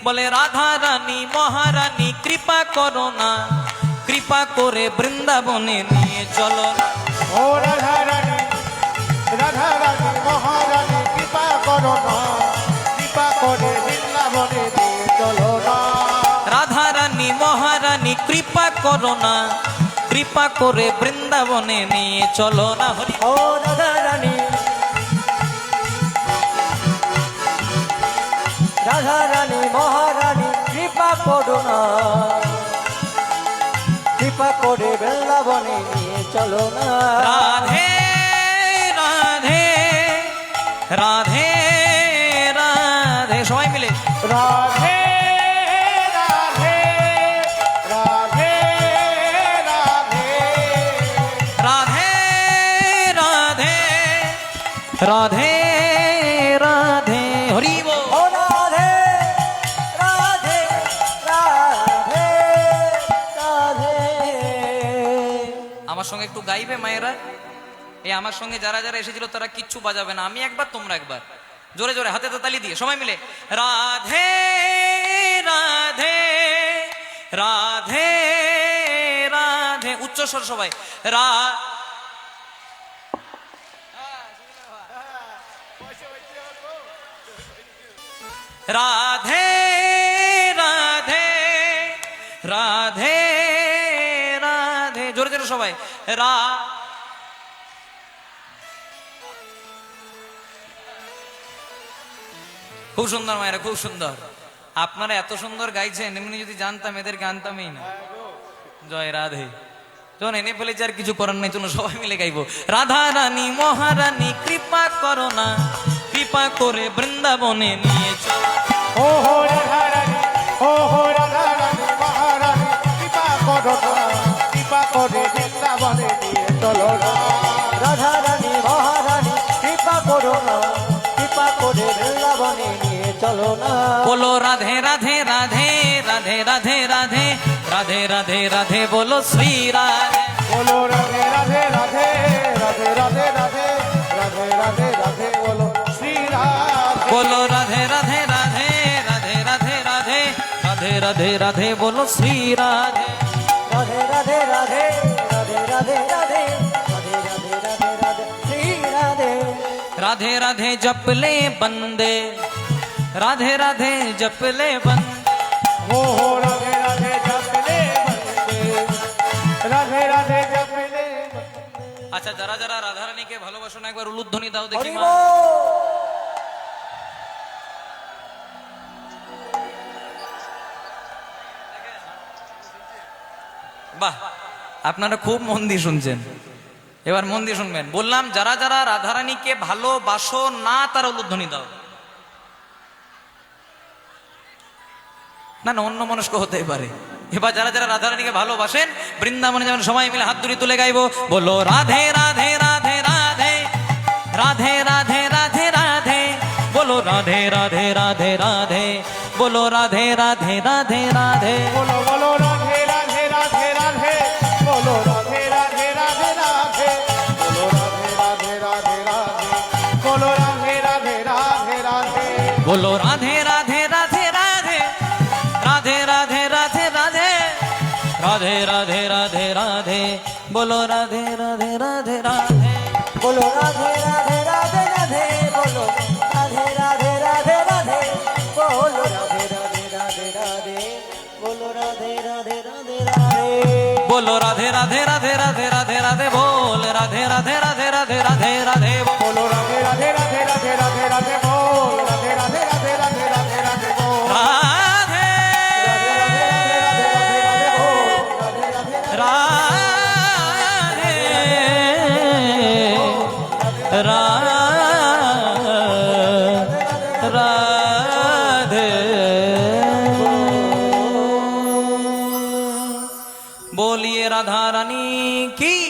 বলে রাধা রানী মহারানী কৃপা করো না, কৃপা করে বৃন্দাবনে নিয়ে চলো। ও রাধা রানী মহারানী কৃপা করো না, কৃপা করে বৃন্দাবনে নিয়ে চলো না। রাধা রানী মহারানী কৃপা করো না, কৃপা করে বৃন্দাবনে নিয়ে চলো না। হরি ও রাধা রানী মহারানী কৃপা করো না, কৃপা করে বৃন্দাবনে নিয়ে চলো না। রাধে রাধে রাধে রাধে, সবাই মিলে রাধে রাধে রাধে রাধে রাধে রাধে রাধে রাধে, হরি বল। ও রাধে রাধে রাধে রাধে। আমার সঙ্গে একটু গাইবে মায়েরা? এই আমার সঙ্গে যারা যারা এসেছিল তারা কিচ্ছু বাজাবে না, আমি একবার তোমরা একবার জোরে জোরে হাতে তালি দিয়ে সবাই মিলে রাধে রাধে রাধে রাধে, উচ্চস্বর সবাই রাধে রাধে রাধে রাধে, জোরে জোরে সবাই খুব সুন্দর মায়েরা, খুব সুন্দর। আপনারা এত সুন্দর গাইছেন, এমনি যদি জানতাম এদেরকে আনতামই না। জয় রাধে। যখন এনে ফেলেছে আর কিছু করার নেই, চলো সবাই মিলে গাইবো। রাধা রানী মহারানী কৃপা করো না, কৃপা করে বৃন্দাবনে নিয়ে চলো। ও হো রাধা রানী মহারানী কৃপা করো না, কৃপা করে বৃন্দাবনে নিয়ে চলো না। রাধা রানী মহারানী কৃপা করো না, কৃপা করে বৃন্দাবনে নিয়ে চলো না। বলো রাধে রাধে রাধে রাধে রাধে রাধে রাধে রাধে রাধে, বলো শ্রী রাধে। বলো রাধে রাধে রাধে রাধে রাধে রাধে রাধে রাধে রাধে, বলো শ্রী রাধে। বলো রাধে রাধে রাধে রাধে রাধে রাধে রাধে রাধে রাধে, বলো শ্রী রাধে। রাধে রাধে রাধে রাধে রাধে রাধে রাধে রাধে রাধে রাধে শ্রী রাধে। राधे राधे जपले बंदे, राधे राधे जपले बंदे। हो राधे राधे जपले बंदे, राधे राधे जपले। আচ্ছা, যারা যারা রাধারানীকে ভালোবাসো না একবার উলুধ্বনি দাও দেখি মা। বাহ, আপনারা খুব মন দিয়ে শুনছেন, এবার মন দিয়ে শুনবেন। বললাম যারা যারা রাধারানীকে ভালোবাসো না তারা উলুধ্বনি দাও। না না, অন্য মনস্ক হতে পারে। এবার যারা যারা রাধারানীকে ভালোবাসেন বৃন্দাবনে যেমন সবাই মিলে হাত দুরি তুলে গাইবো। বলো রাধে রাধে রাধে রাধে রাধে রাধে রাধে রাধে, বলো রাধে রাধে রাধে রাধে, বলো রাধে রাধে রাধে রাধে, বলো বলো রাধে রাধে রাধে রাধে, বলো রাধে রাধে রাধে রাধে, বলো রাধে রাধে রাধে রাধে, বলো রাধে রাধে রাধে রাধে, বলো রাধে রাধে রাধে রাধে রাধে রাধে রাধে রাধে রাধে রাধে রাধে রাধে, বলো রাধে রাধে রাধে রাধে, বলো রাধে রাধে রাধে রাধে, বলো রাধে রাধে রাধে রাধে, বলো রাধে রাধে রাধে রাধে, বলো রাধে রাধে রাধে রাধে, বলো রাধে রাধে রাধে রাধে রাধে রাধে, বল রাধে রাধে রাধে রাধে রাধে রাধে, বলো রাধে রাধে রাধে রাধে রাধে রাধে, বল রাধে রাধে রাধে রাধে রাধে রাধে, বল রাধে রাধে রাধে, बोलिए राधा रानी की।